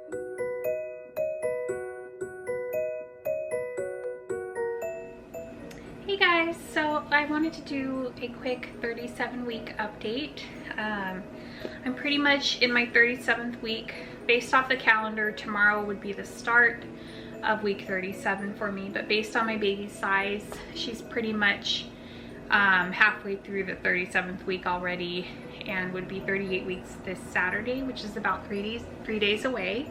Hey guys, so I wanted to do a quick 37-week update. I'm pretty much in my 37th week. Based off the calendar, tomorrow would be the start of week 37 for me, but based on my baby's size, she's pretty much halfway through the 37th week already, and would be 38 weeks this Saturday, which is about 3 days away.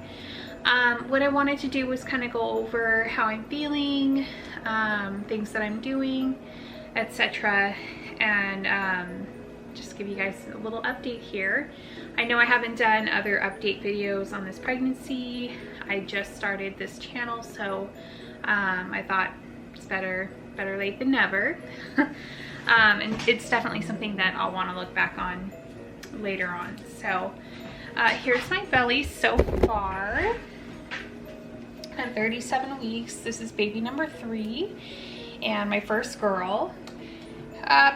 What I wanted to do was kind of go over how I'm feeling, things that I'm doing, etc., and just give you guys a little update here. I know I haven't done other update videos on this pregnancy. I just started this channel, so I thought it's better late than never. And it's definitely something that I'll want to look back on later on. So here's my belly so far. I'm 37 weeks. This is baby number 3 and my first girl.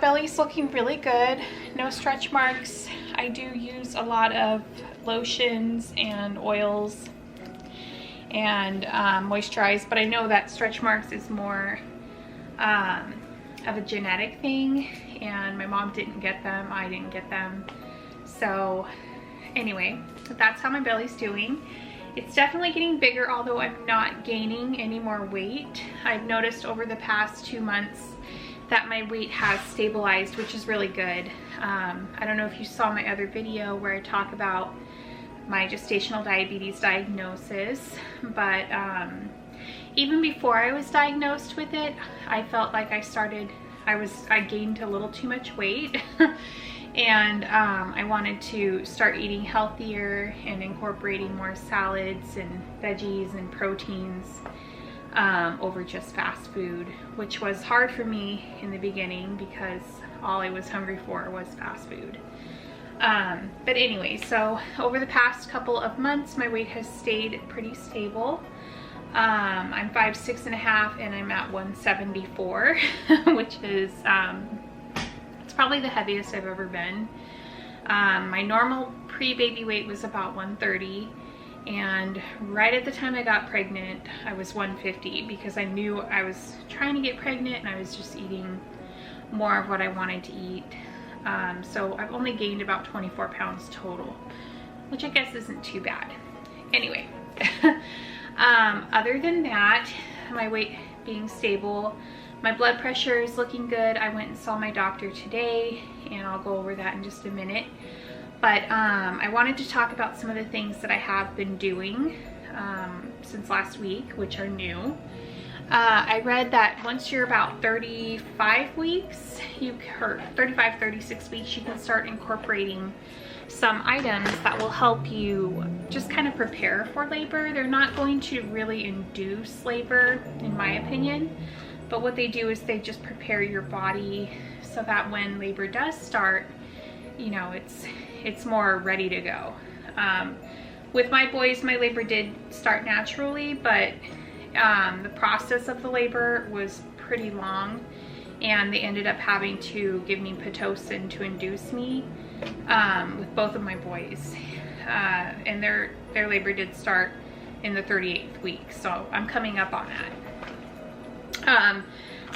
Belly's looking really good. No stretch marks. I do use a lot of lotions and oils and moisturize, but I know that stretch marks is more of a genetic thing, and my mom didn't get them, I didn't get them. So anyway, that's how my belly's doing. It's definitely getting bigger, although I'm not gaining any more weight. I've noticed over the past 2 months that my weight has stabilized, which is really good. I don't know if you saw my other video where I talk about my gestational diabetes diagnosis, but even before I was diagnosed with it, I felt like I gained a little too much weight. And I wanted to start eating healthier and incorporating more salads and veggies and proteins over just fast food, which was hard for me in the beginning because all I was hungry for was fast food. But anyway, so over the past couple of months, my weight has stayed pretty stable. I'm 5'6.5" and I'm at 174, which is it's probably the heaviest I've ever been. My normal pre-baby weight was about 130, and right at the time I got pregnant, I was 150 because I knew I was trying to get pregnant and I was just eating more of what I wanted to eat. So I've only gained about 24 pounds total, which I guess isn't too bad. Anyway, other than that, my weight being stable, my blood pressure is looking good. I went and saw my doctor today, and I'll go over that in just a minute. But I wanted to talk about some of the things that I have been doing since last week, which are new. I read that once you're about 35 weeks, 36 weeks, you can start incorporating some items that will help you just kind of prepare for labor. They're not going to really induce labor, in my opinion, but what they do is they just prepare your body so that when labor does start, you know, it's more ready to go. With my boys, my labor did start naturally, but the process of the labor was pretty long, and they ended up having to give me Pitocin to induce me with both of my boys, and their labor did start in the 38th week, so I'm coming up on that.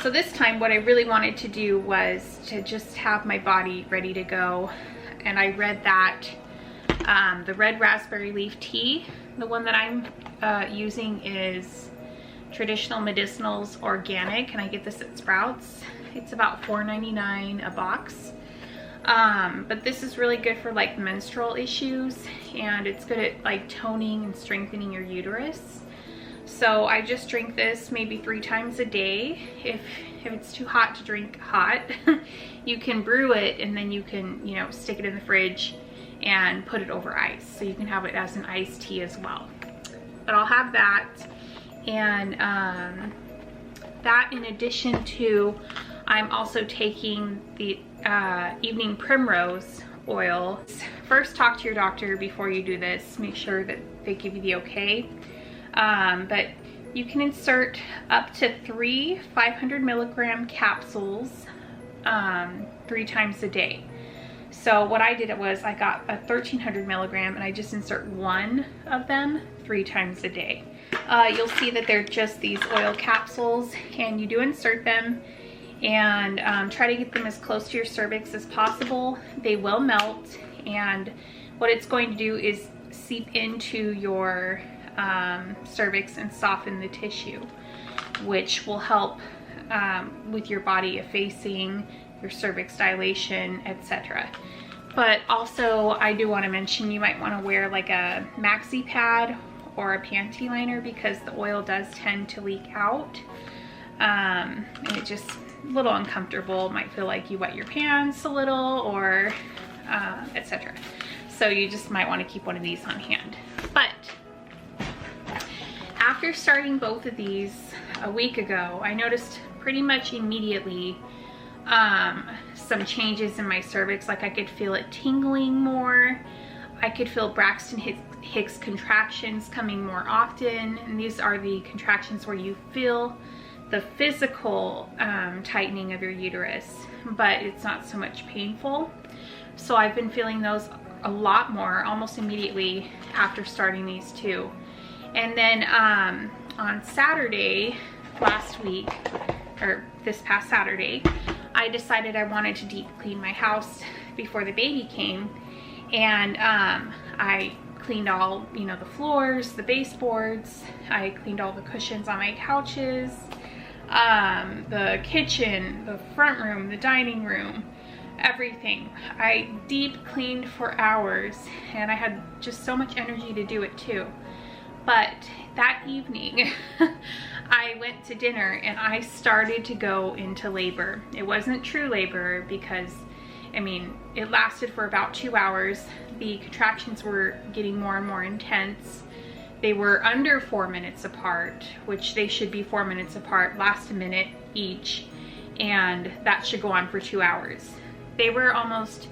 So this time what I really wanted to do was to just have my body ready to go, and I read that the red raspberry leaf tea, the one that I'm using is Traditional Medicinals Organic, and I get this at Sprouts. It's about $4.99 a box. But this is really good for like menstrual issues, and it's good at like toning and strengthening your uterus. So I just drink this maybe 3 times a day. If it's too hot to drink hot, you can brew it, and then you can, you know, stick it in the fridge and put it over ice. So you can have it as an iced tea as well. But I'll have that. And that, in addition to, I'm also taking the evening primrose oil. First, talk to your doctor before you do this. Make sure that they give you the okay. But you can insert up to 3 500 milligram capsules 3 times a day. So what I did was I got a 1300 milligram and I just insert one of them 3 times a day. You'll see that they're just these oil capsules, and you do insert them and try to get them as close to your cervix as possible. They will melt, and what it's going to do is seep into your cervix and soften the tissue, which will help with your body effacing, your cervix dilation, etc. But also, I do want to mention you might want to wear like a maxi pad or a panty liner, because the oil does tend to leak out, and it just a little uncomfortable. Might feel like you wet your pants a little, or etc. So you just might want to keep one of these on hand. But after starting both of these a week ago, I noticed pretty much immediately some changes in my cervix. Like I could feel it tingling more. I could feel Braxton Hicks contractions coming more often, and these are the contractions where you feel the physical tightening of your uterus, but it's not so much painful. So I've been feeling those a lot more almost immediately after starting these two. And then on Saturday last week, or this past Saturday, I decided I wanted to deep clean my house before the baby came, and I cleaned all, you know, the floors, the baseboards. I cleaned all the cushions on my couches, the kitchen, the front room, the dining room, everything. I deep cleaned for hours, and I had just so much energy to do it too. But that evening, I went to dinner and I started to go into labor. It wasn't true labor because, I mean, it lasted for about 2 hours. The contractions were getting more and more intense. They were under 4 minutes apart, which they should be 4 minutes apart, last a minute each, and that should go on for 2 hours. They were almost,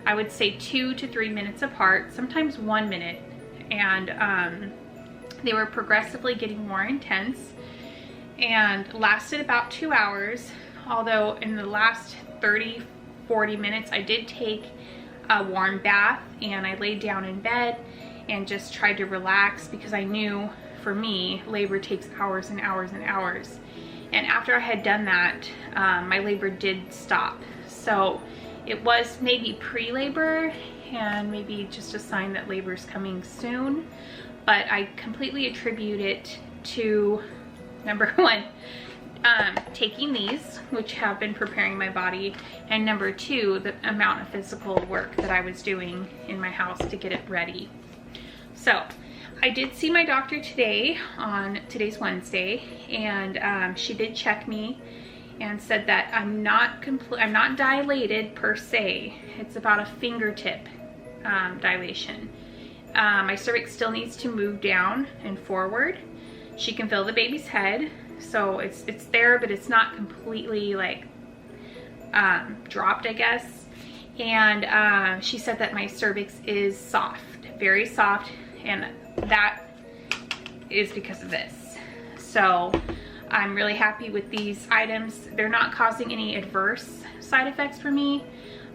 I would say, 2 to 3 minutes apart, sometimes 1 minute, and they were progressively getting more intense and lasted about 2 hours, although in the last 30-40 minutes I did take a warm bath and I laid down in bed and just tried to relax, because I knew for me labor takes hours and hours and hours. And after I had done that, my labor did stop. So it was maybe pre-labor and maybe just a sign that labor is coming soon. But I completely attribute it to, number one, taking these, which have been preparing my body, and number two, the amount of physical work that I was doing in my house to get it ready. So I did see my doctor today, on today's Wednesday, and she did check me and said that I'm not dilated per se. It's about a fingertip dilation. My cervix still needs to move down and forward. She can feel the baby's head, so it's there, but it's not completely like dropped, I guess. And she said that my cervix is soft, very soft, and that is because of this. So I'm really happy with these items. They're not causing any adverse side effects for me.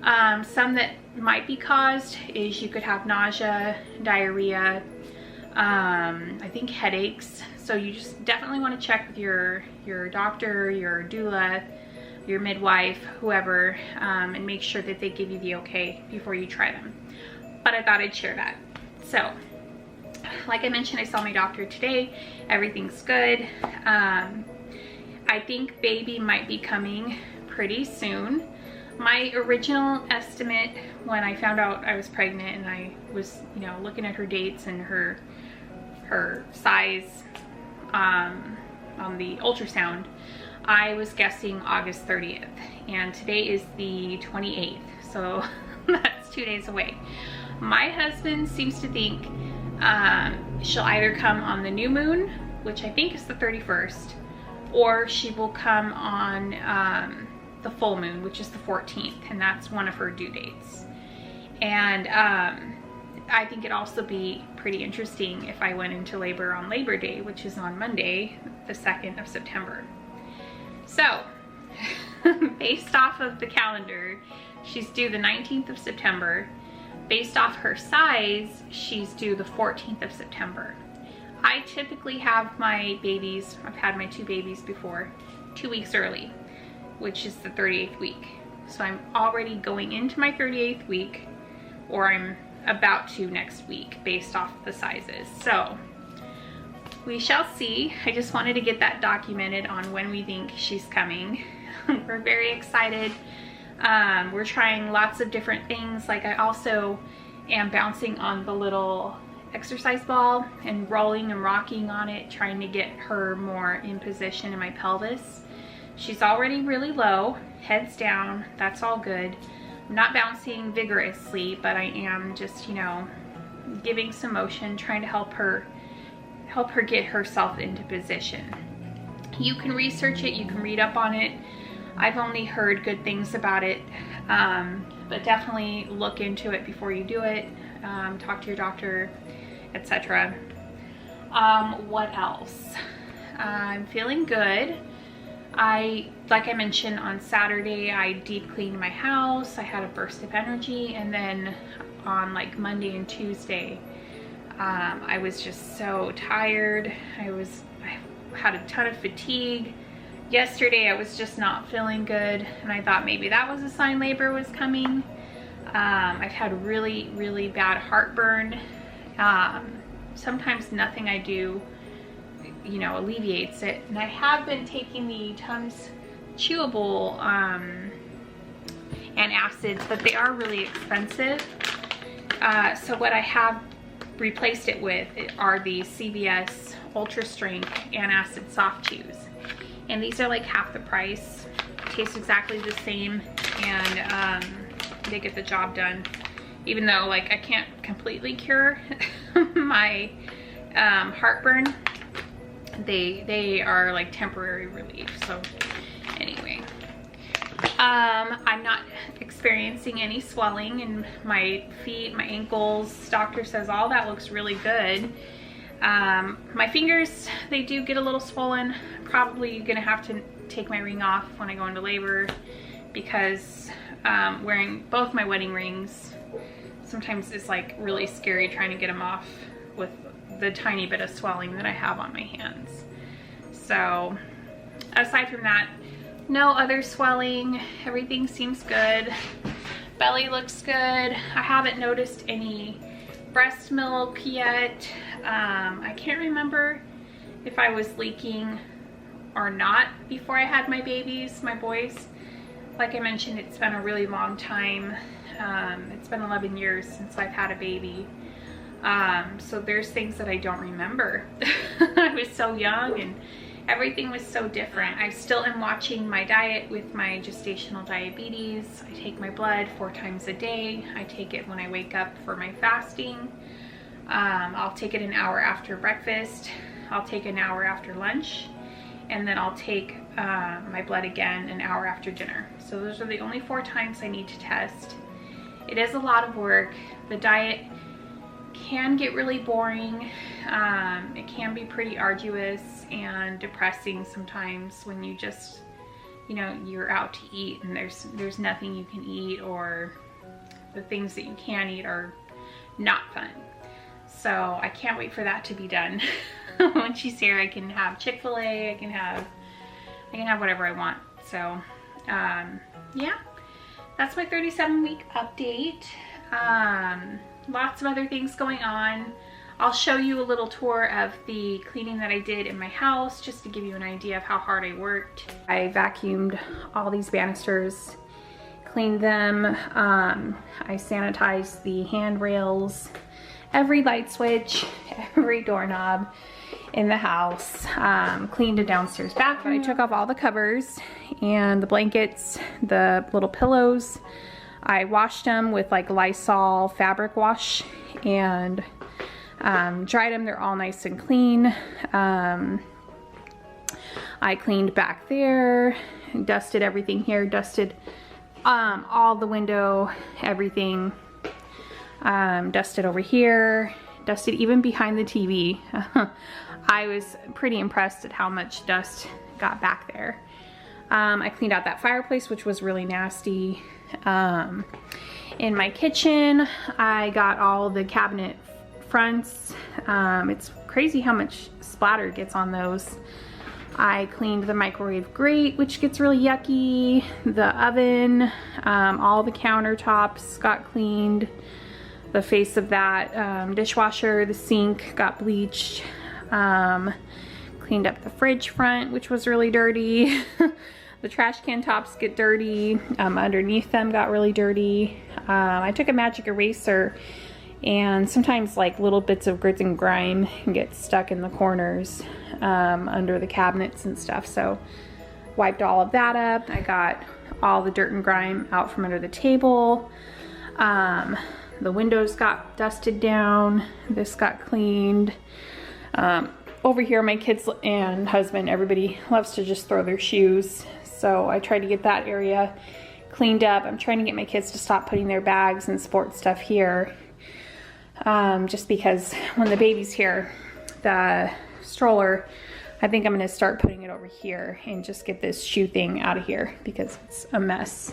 Some that might be caused is you could have nausea, diarrhea, I think headaches. So you just definitely want to check with your doctor, your doula, your midwife, whoever, and make sure that they give you the okay before you try them. But I thought I'd share that. So, like I mentioned, I saw my doctor today. Everything's good. I think baby might be coming pretty soon. My original estimate when I found out I was pregnant and I was, you know, looking at her dates and her size on the ultrasound, I was guessing August 30th, and today is the 28th, so that's 2 days away. My husband seems to think she'll either come on the new moon, which I think is the 31st, or she will come on the full moon, which is the 14th, and that's one of her due dates. And I think it'd also be pretty interesting if I went into labor on Labor Day, which is on Monday, the 2nd of September. So based off of the calendar, she's due the 19th of September. Based off her size, she's due the 14th of September. I typically have my babies, I've had my 2 babies before, 2 weeks early, which is the 38th week. So I'm already going into my 38th week, or I'm about to next week based off the sizes. So we shall see. I just wanted to get that documented on when we think she's coming. We're very excited. We're trying lots of different things. Like, I also am bouncing on the little exercise ball and rolling and rocking on it, trying to get her more in position in my pelvis. She's already really low, heads down, that's all good. I'm not bouncing vigorously, but I am just, you know, giving some motion, trying to help her get herself into position. You can research it, you can read up on it. I've only heard good things about it, but definitely look into it before you do it. Talk to your doctor, etc. What else? I'm feeling good. Like I mentioned on Saturday, I deep cleaned my house. I had a burst of energy, and then on like Monday and Tuesday, I was just so tired. I had a ton of fatigue. Yesterday I was just not feeling good, and I thought maybe that was a sign labor was coming. I've had really, really bad heartburn. Sometimes nothing I do, you know, alleviates it. And I have been taking the Tums chewable antacids, but they are really expensive. So what I have replaced it with are the CVS Ultra Strength Antacid Soft Chews. And these are like half the price, taste exactly the same, and they get the job done. Even though, like, I can't completely cure my heartburn, they are like temporary relief. So anyway, I'm not experiencing any swelling in my feet, my ankles. Doctor says all that looks really good. My fingers, they do get a little swollen. Probably gonna have to take my ring off when I go into labor, because wearing both my wedding rings sometimes is like really scary trying to get them off with the tiny bit of swelling that I have on my hands. So aside from that, no other swelling. Everything seems good. Belly looks good. I haven't noticed any breast milk yet. I can't remember if I was leaking or not before I had my babies, my boys. Like I mentioned, it's been a really long time. It's been 11 years since I've had a baby. So there's things that I don't remember. I was so young and everything was so different. I still am watching my diet with my gestational diabetes. I take my blood 4 times a day. I take it when I wake up for my fasting. I'll take it an hour after breakfast. I'll take an hour after lunch. And then I'll take my blood again an hour after dinner. So those are the only 4 times I need to test. It is a lot of work. The diet can get really boring. It can be pretty arduous and depressing sometimes when you just, you know, you're out to eat and there's nothing you can eat, or the things that you can eat are not fun. So I can't wait for that to be done. When she's here, I can have Chick-fil-A, I can have whatever I want. So yeah, that's my 37-week update. Lots of other things going on. I'll show you a little tour of the cleaning that I did in my house, just to give you an idea of how hard I worked. I vacuumed all these banisters, cleaned them. I sanitized the handrails, every light switch, every doorknob in the house, cleaned a downstairs bathroom. I took off all the covers and the blankets, the little pillows. I washed them with like Lysol fabric wash and dried them. They're all nice and clean. I cleaned back there, dusted everything here, dusted all the window, everything. Dusted over here, dusted even behind the TV. I was pretty impressed at how much dust got back there. I cleaned out that fireplace, which was really nasty. In my kitchen, I got all the cabinet fronts. It's crazy how much splatter gets on those. I cleaned the microwave grate, which gets really yucky. The oven, all the countertops got cleaned. The face of that dishwasher, the sink got bleached. Cleaned up the fridge front, which was really dirty. The trash can tops get dirty. Underneath them got really dirty. I took a magic eraser, and sometimes like little bits of grit and grime get stuck in the corners under the cabinets and stuff. So wiped all of that up. I got all the dirt and grime out from under the table. The windows got dusted down. This got cleaned. Over here, my kids and husband, everybody loves to just throw their shoes. So I tried to get that area cleaned up. I'm trying to get my kids to stop putting their bags and sports stuff here. Just because when the baby's here, the stroller, I think I'm gonna start putting it over here and just get this shoe thing out of here because it's a mess.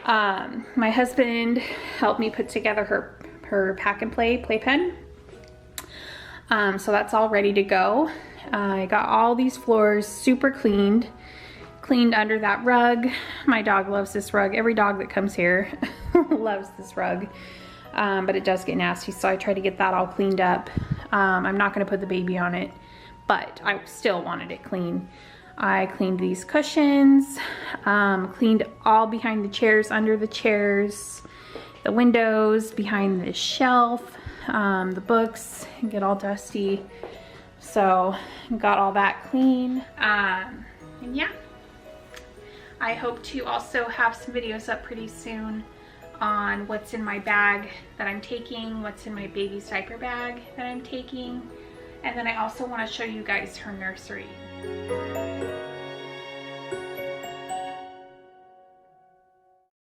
My husband helped me put together her pack and play playpen. So that's all ready to go. I got all these floors super cleaned under that rug. My dog loves this rug. Every dog that comes here loves this rug, but it does get nasty, so I try to get that all cleaned up. I'm not gonna put the baby on it, but I still wanted it clean. I cleaned these cushions, cleaned all behind the chairs, under the chairs, the windows, behind the shelf, the books get all dusty. So got all that clean. And yeah, I hope to also have some videos up pretty soon on what's in my bag that I'm taking, what's in my baby's diaper bag that I'm taking, and then I also want to show you guys her nursery.